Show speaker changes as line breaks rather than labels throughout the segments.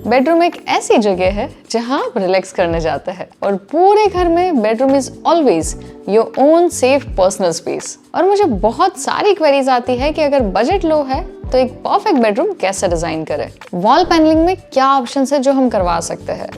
Bedroom एक ऐसी जगह है जहां आप रिलैक्स करने जाते हैं और पूरे घर में bedroom is always your own safe personal space. और मुझे बहुत सारी क्वेरीज आती है कि अगर बजट लो है तो एक परफेक्ट बेडरूम कैसे डिजाइन करें, वॉल पैनलिंग में क्या ऑप्शंस है जो हम करवा सकते हैं,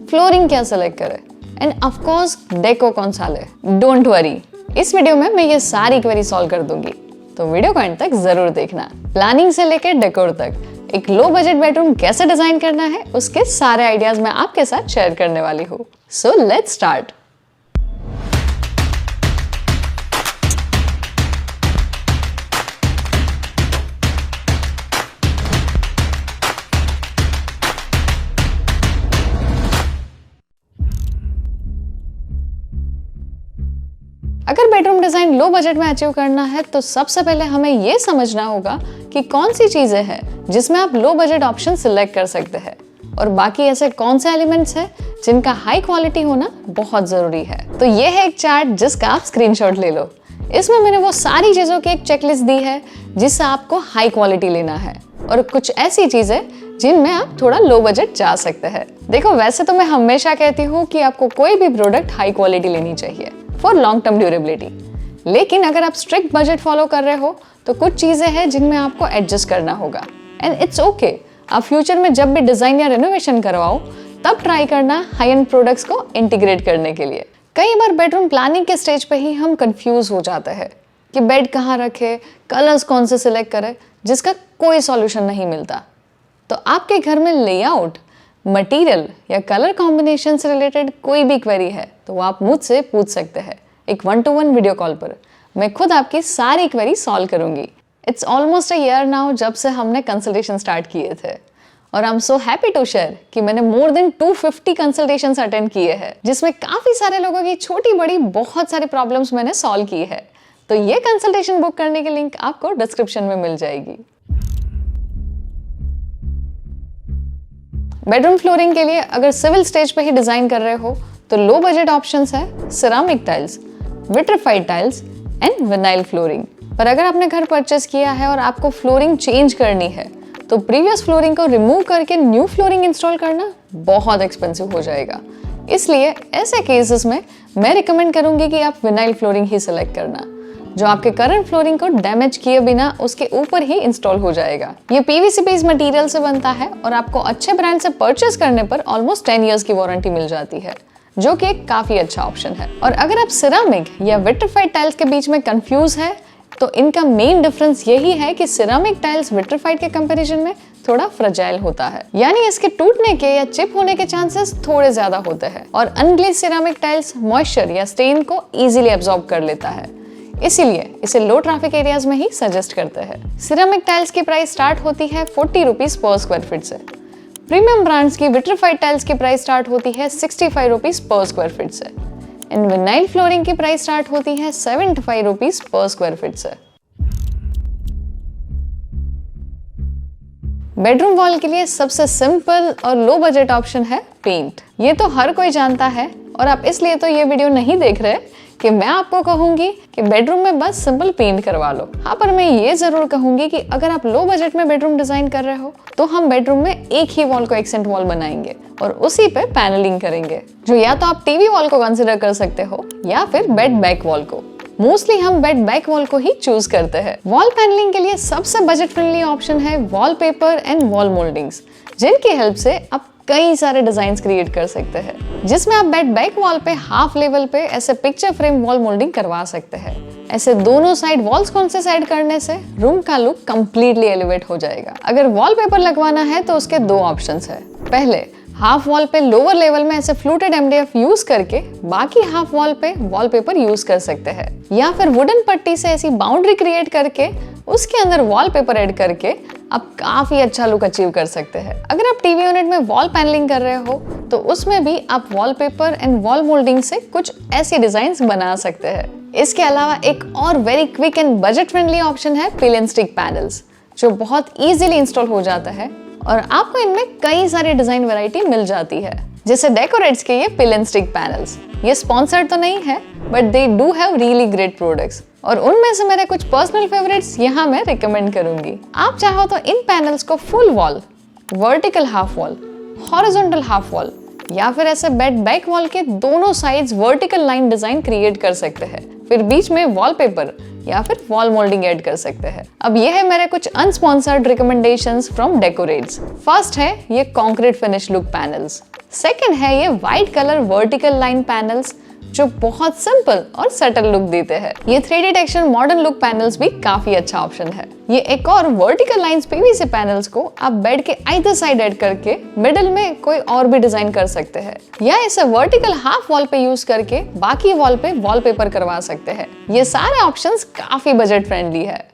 फ्लोरिंग क्या सेलेक्ट करें एंड ऑफ कोर्स डेको कौन सा ले। डोंट वरी, इस वीडियो में मैं ये सारी क्वेरी सॉल्व कर दूंगी, तो वीडियो को एंड तक जरूर देखना। प्लानिंग से लेकर डेकोर तक एक लो बजट बेडरूम कैसे डिजाइन करना है उसके सारे आइडियाज मैं आपके साथ शेयर करने वाली हूँ। So let's start. अगर बेडरूम डिजाइन लो बजट में अचीव करना है तो सबसे पहले हमें यह समझना होगा कि कौन सी चीजें हैं जिसमें आप लो बजट ऑप्शन सिलेक्ट कर सकते हैं और बाकी ऐसे कौन से एलिमेंट्स हैं जिनका हाई क्वालिटी होना बहुत जरूरी है। तो ये है एक चार्ट जिसका आप स्क्रीनशॉट ले लो। इसमें मैंने वो सारी चीजों की एक चेकलिस्ट दी है जिससे आपको हाई क्वालिटी लेना है और कुछ ऐसी चीजें जिनमें आप थोड़ा लो बजट जा सकते हैं। देखो, वैसे तो मैं हमेशा कहती हूँ कि आपको कोई भी प्रोडक्ट हाई क्वालिटी लेनी चाहिए फॉर लॉन्ग टर्म ड्यूरेबिलिटी, लेकिन अगर आप स्ट्रिक्ट बजट फॉलो कर रहे हो तो कुछ चीजें हैं जिनमें आपको एडजस्ट करना होगा एंड इट्स ओके। आप फ्यूचर में जब भी डिजाइन या रेनोवेशन करवाओ तब ट्राई करना हाई एंड प्रोडक्ट्स को इंटीग्रेट करने के लिए। कई बार बेडरूम प्लानिंग के स्टेज पे ही हम कंफ्यूज हो जाते हैं कि बेड कहाँ रखे, कलर्स कौन से सिलेक्ट करें, जिसका कोई सॉल्यूशन नहीं मिलता। तो आपके घर में लेआउट, मटेरियल या कलर कॉम्बिनेशन से रिलेटेड कोई भी क्वेरी है तो आप मुझसे पूछ सकते हैं एक 1-to-1 वीडियो कॉल पर। मैं खुद आपकी सारी क्वेरी सॉल्व करूंगी। It's almost a year now जब से हमने कंसल्टेशन स्टार्ट किए थे और I am so happy to share कि मैंने मोर देन 250 कंसल्टेशंस अटेंड किए हैं, जिसमें काफी सारे लोगों की छोटी बड़ी बहुत सारी प्रॉब्लम्स मैंने सॉल्व की है। तो ये कंसल्टेशन बुक करने की लिंक आपको डिस्क्रिप्शन में मिल जाएगी। बेडरूम फ्लोरिंग के लिए अगर सिविल स्टेज पे ही डिजाइन कर रहे हो तो लो बजट ऑप्शंस है ceramic tiles, vitrified tiles and vinyl flooring. पर अगर आपने घर परचेस किया है और आपको फ्लोरिंग चेंज करनी है तो प्रीवियस फ्लोरिंग को रिमूव करके न्यू फ्लोरिंग इंस्टॉल करना बहुत एक्सपेंसिव हो जाएगा। इसलिए ऐसे केसेस में मैं रिकमेंड करूंगी कि आप विनाइल फ्लोरिंग ही सिलेक्ट करना, जो आपके करंट फ्लोरिंग को डैमेज किए बिना उसके ऊपर ही इंस्टॉल हो जाएगा। ये पीवीसी बेस्ड मटेरियल से बनता है और आपको अच्छे ब्रांड से परचेस करने पर ऑलमोस्ट 10 इयर्स की वारंटी मिल जाती है, जो कि एक काफी अच्छा ऑप्शन है। और अगर आप सिरामिक या विट्रिफाइड टाइल्स के बीच में कंफ्यूज है तो इनका मेन डिफरेंस यही है कि सिरामिक टाइल्स विट्रिफाइड के कंपैरिजन में थोड़ा फ्रेजाइल होता है, यानी इसके टूटने के या चिप होने के चांसेस थोड़े ज्यादा होते हैं और अनग्लेज सिरामिक टाइल्स मॉइस्चर या स्टेन को इजीली एब्जॉर्ब कर लेता है, इसीलिए इसे लो ट्रैफिक एरियाज में ही सजेस्ट करते हैं। सिरामिक टाइल्स की प्राइस स्टार्ट होती है 40 रुपीज पर स्क्वायर फीट से। प्रीमियम ब्रांड्स की विट्रिफाइड टाइल्स की प्राइस स्टार्ट होती है 65 रुपीज पर स्क्वायर फीट से एंड विनाइल फ्लोरिंग की प्राइस स्टार्ट होती है 75 रुपीज पर स्क्वायर फीट से। बेडरूम वॉल के लिए सबसे सिंपल और लो बजट ऑप्शन है पेंट। ये तो हर कोई जानता है और आप इसलिए तो ये वीडियो नहीं देख रहे कि मैं आपको कहूंगी कि बेडरूम में बस सिंपल पेंट करवा लो। हाँ, पर मैं ये जरूर कहूंगी कि अगर आप लो बजट में बेडरूम डिजाइन कर रहे हो तो हम बेडरूम में एक ही वॉल को एक्सेंट वॉल बनाएंगे और उसी पे पैनलिंग करेंगे, जो या तो आप टीवी वॉल को कंसिडर कर सकते हो या फिर बेड बैक वॉल को। मोस्टली हम बेड बैक वॉल को ही चूज करते हैं। वॉल पैनलिंग के लिए सबसे बजट फ्रेंडली ऑप्शन है वॉलपेपर एंड वॉल मोल्डिंग्स, जिनकी हेल्प से आप कई सारे डिजाइन क्रिएट कर सकते हैं, जिसमें आप बेड बैक वॉल पे हाफ लेवल पे ऐसे पिक्चर फ्रेम वॉल मोल्डिंग करवा सकते हैं। ऐसे दोनों साइड वॉल्स कौन से साइड करने से रूम का लुक कंप्लीटली एलिवेट हो जाएगा। अगर वॉलपेपर लगवाना है तो उसके दो ऑप्शंस है। पहले, हाफ वॉल पे लोअर लेवल में ऐसे फ्लूटेड एमडीएफ यूज करके बाकी हाफ वॉल पे वॉलपेपर यूज कर सकते हैं, या फिर वुडन पट्टी से ऐसी बाउंड्री क्रिएट करके उसके अंदर वॉलपेपर ऐड करके आप काफी अच्छा लुक अचीव कर सकते हैं। अगर आप टीवी यूनिट में वॉल पैनलिंग कर रहे हो तो उसमें भी आप वॉलपेपर एंड वॉल मोल्डिंग से कुछ ऐसी डिजाइन्स बना सकते हैं। इसके अलावा एक और very quick and budget friendly option है पिल एंड स्टिक पैनल्स, जो बहुत इजीली इंस्टॉल हो जाता है और आपको इनमें कई सारी डिजाइन वैरायटी मिल जाती है। जैसे डेकोरेट्स के ये पिल एंड स्टिक पैनल्स, ये स्पॉन्सर्ड तो नहीं है but they do have really great products और उनमें से मेरे कुछ पर्सनल फेवरेट्स यहाँ मैं रिकमेंड करूंगी। आप चाहो तो इन पैनल्स को full wall, vertical half wall, horizontal half wall या फिर ऐसे बेड बैक वॉल के दोनों sides vertical line design create कर सकते हैं। फिर बीच में वॉलपेपर या फिर वॉल मोल्डिंग ऐड कर सकते हैं। अब ये है मेरे कुछ अनस्पॉन्सर्ड रिकमेंडेशंस फ्रॉम डेकोरेट्स। फर्स्ट है ये concrete finish look panels. Second है ये white colour vertical line panels जो बहुत सिंपल और सटल लुक देते हैं। ये 3D texture modern look panels भी काफी अच्छा ऑप्शन है। ये एक और वर्टिकल लाइंस पीवीसी पैनल्स को आप बेड के आइदर साइड ऐड करके मिडिल में कोई और भी डिजाइन कर सकते हैं, या इसे वर्टिकल हाफ वॉल पे यूज करके बाकी वॉल पे वॉलपेपर करवा सकते हैं। ये सारे ऑप्शंस काफी बजट फ्रेंडली है।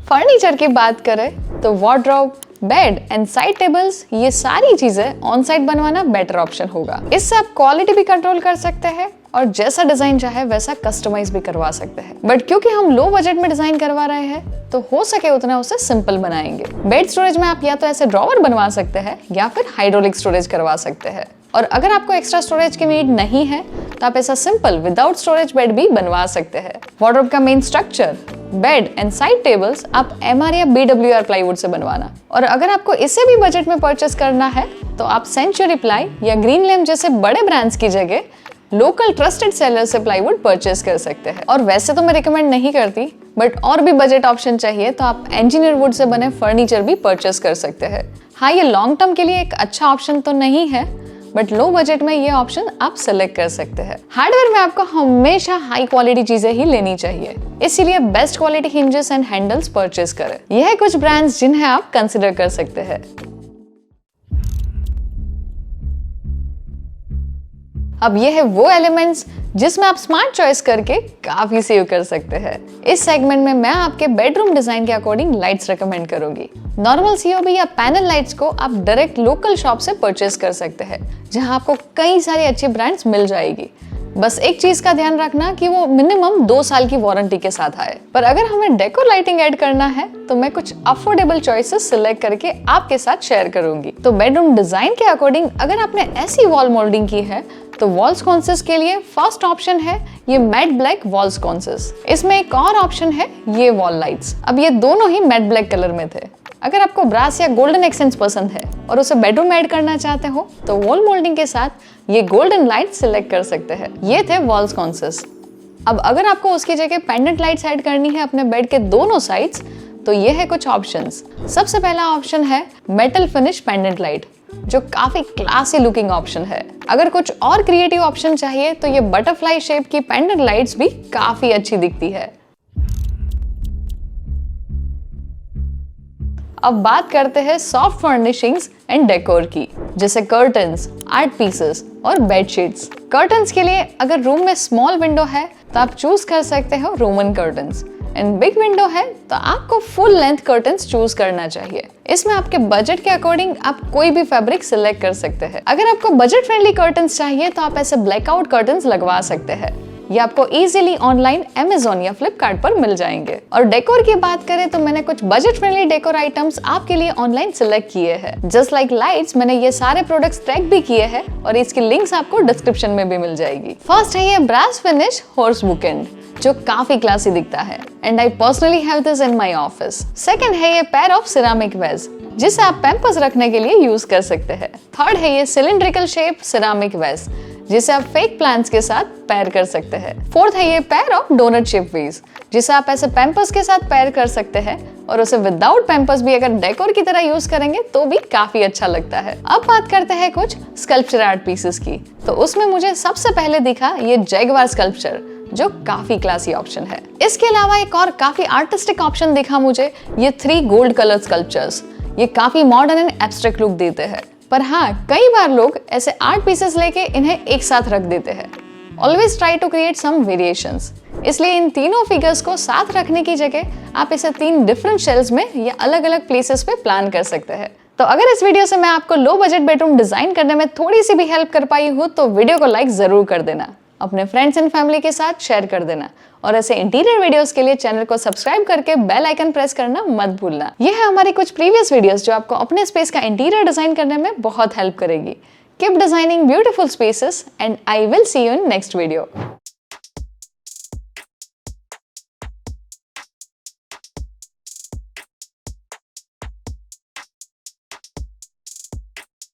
फर्नीचर की बात करें तो wardrobe, bed and side tables, ये सारी चीजें ऑन साइट बनवाना बेटर ऑप्शन होगा। इससे आप क्वालिटी भी कंट्रोल कर सकते हैं और जैसा डिजाइन चाहे वैसा कस्टमाइज भी करवा सकते हैं। बट क्योंकि हम लो बजट में डिजाइन करवा रहे हैं तो हो सके उतना उसे सिंपल बनाएंगे। बेड स्टोरेज में आप या तो ऐसे ड्रॉवर बनवा सकते हैं या फिर हाइड्रोलिक स्टोरेज करवा सकते हैं। और अगर आपको एक्स्ट्रा स्टोरेज की नीड नहीं है तो आप ऐसा सिंपल विदाउट स्टोरेज बेड भी बनवा सकते हैं। वार्डरोब का main structure, bed and side tables आप MR या BWR प्लाईवुड से बनवाना। और अगर आपको इसे भी बजट में परचेस करना है तो आप सेंचुरी प्लाई या ग्रीनलैम्प जैसे बड़े ब्रांड्स की जगह लोकल ट्रस्टेड सेलर से प्लाईवुड परचेस कर सकते हैं। और वैसे तो मैं रिकमेंड नहीं करती, बट और भी बजट ऑप्शन चाहिए तो आप इंजीनियर वुड से बने फर्नीचर भी परचेस कर सकते हैं। हाँ, ये लॉन्ग टर्म के लिए एक अच्छा ऑप्शन तो नहीं है, बट लो बजट में ये ऑप्शन आप सेलेक्ट कर सकते हैं। हार्डवेयर में आपको हमेशा हाई क्वालिटी चीजें ही लेनी चाहिए, इसीलिए best quality hinges and handles purchase करें। यह है कुछ ब्रांड्स जिन्हें आप कंसिडर कर सकते हैं। अब ये है वो एलिमेंट्स जिसमें आप स्मार्ट चॉइस करके काफी सेव कर सकते हैं। इस सेगमेंट में मैं आपके बेडरूम डिजाइन के अकॉर्डिंग लाइट्स रेकमेंड करूंगी। नॉर्मल COB या पैनल लाइट्स को आप डायरेक्ट लोकल शॉप से परचेस कर सकते हैं, जहां आपको कई सारी अच्छी ब्रांड्स मिल जाएगी। बस एक चीज का ध्यान रखना कि वो मिनिमम 2 साल की वारंटी के साथ आए। पर अगर हमें डेकोर लाइटिंग ऐड करना है तो मैं कुछ अफोर्डेबल चॉइसेस सिलेक्ट करके आपके साथ शेयर करूंगी। तो बेडरूम डिजाइन के अकॉर्डिंग अगर आपने ऐसी वॉल मोल्डिंग की है तो वॉल स्कॉन्सेस के लिए फर्स्ट ऑप्शन है ये मैट ब्लैक वॉल स्कॉन्सेस। इसमें एक और ऑप्शन है ये वॉल लाइट्स। अब ये दोनों ही मैट ब्लैक कलर में थे। अगर आपको ब्रास या गोल्डन एक्सेंट्स पसंद है और उसे बेडरूम में ऐड करना चाहते हो तो वॉल मोल्डिंग के साथ ये गोल्डन लाइट सिलेक्ट कर सकते हैं। ये थे वॉल स्कॉन्सेस। अब अगर आपको उसकी जगह पेंडेंट लाइट्स ऐड करनी है अपने बेड के दोनों साइड्स तो ये है कुछ ऑप्शंस। सबसे पहला ऑप्शन है मेटल फिनिश पेंडेंट लाइट, जो काफी क्लासी लुकिंग ऑप्शन है। अगर कुछ और क्रिएटिव ऑप्शन चाहिए तो ये बटरफ्लाई शेप की पेंडेंट लाइट्स भी काफी अच्छी दिखती है। अब बात करते हैं सॉफ्ट फर्निशिंग्स एंड डेकोर की, जैसे कर्टन्स, आर्ट पीसेस और बेडशीट्स। कर्टन्स के लिए अगर रूम में स्मॉल विंडो है तो आप चूज कर सकते हो Roman curtains, and big window है तो आपको फुल लेंथ कर्टन्स चूज करना चाहिए। इसमें आपके बजट के अकॉर्डिंग आप कोई भी फैब्रिक सिलेक्ट कर सकते हैं। अगर आपको बजट फ्रेंडली कर्टन्स चाहिए तो आप ऐसे ब्लैकआउट कर्टन्स लगवा सकते हैं। ये आपको इजीली ऑनलाइन Amazon या Flipkart पर मिल जाएंगे। और डेकोर की बात करें तो मैंने कुछ बजट फ्रेंडली डेकोर आइटम्स आपके लिए ऑनलाइन सिलेक्ट किए हैं। जस्ट लाइक लाइट्स, मैंने ये सारे प्रोडक्ट्स ट्रैक भी किए हैं और इसकी लिंक्स आपको डिस्क्रिप्शन में भी मिल जाएगी। फर्स्ट है ये ब्रास फिनिश हॉर्स बुकेंड, जो काफी क्लासी दिखता है, and I personally have this in my office. Second है ये पेयर ऑफ सिरामिक वेज, जिसे आप पैम्पर्स रखने के लिए यूज कर सकते हैं। थर्ड है ये सिलिंड्रिकल शेप सिरामिक वेज, जिसे आप फेक प्लांट्स के साथ पेयर कर सकते हैं। फोर्थ है ये pair of donut shape wedge, जिसे आप ऐसे पैम्पर्स के साथ पेयर कर सकते हैं और उसे विदाउट पैम्पर्स भी अगर डेकोर की तरह यूज करेंगे तो भी काफी अच्छा लगता है। अब बात करते हैं कुछ स्कल्पचर आर्ट पीसेस की, तो उसमें मुझे सबसे पहले दिखा ये जैगवार स्कल्पचर, जो काफी क्लासी ऑप्शन है। इसके अलावा एक और काफी आर्टिस्टिक ऑप्शन दिखा मुझे ये 3 गोल्ड कलर स्कल्पचर्स। ये काफी मॉडर्न एंड एब्स्ट्रैक्ट लुक देते हैं, पर हाँ, कई बार लोग ऐसे आर्ट पीसेस लेके इन्हें एक साथ रख देते हैं। Always try to create some variations. इसलिए इन तीनों फिगर्स को साथ रखने की जगह आप इसे 3 डिफरेंट शेल्स में या अलग अलग प्लेसेस पे प्लान कर सकते हैं। तो अगर इस वीडियो से मैं आपको लो बजट बेडरूम डिजाइन करने में थोड़ी सी भी हेल्प कर पाई हूँ तो वीडियो को लाइक जरूर कर देना, अपने फ्रेंड्स एंड फैमिली के साथ शेयर कर देना, और ऐसे इंटीरियर वीडियोस के लिए चैनल को सब्सक्राइब करके बेल आइकन प्रेस करना मत भूलना। ये है हमारी कुछ प्रीवियस वीडियोस जो आपको अपने स्पेस का इंटीरियर डिजाइन करने में बहुत हेल्प करेगी। Keep designing beautiful spaces and I will see you in next video.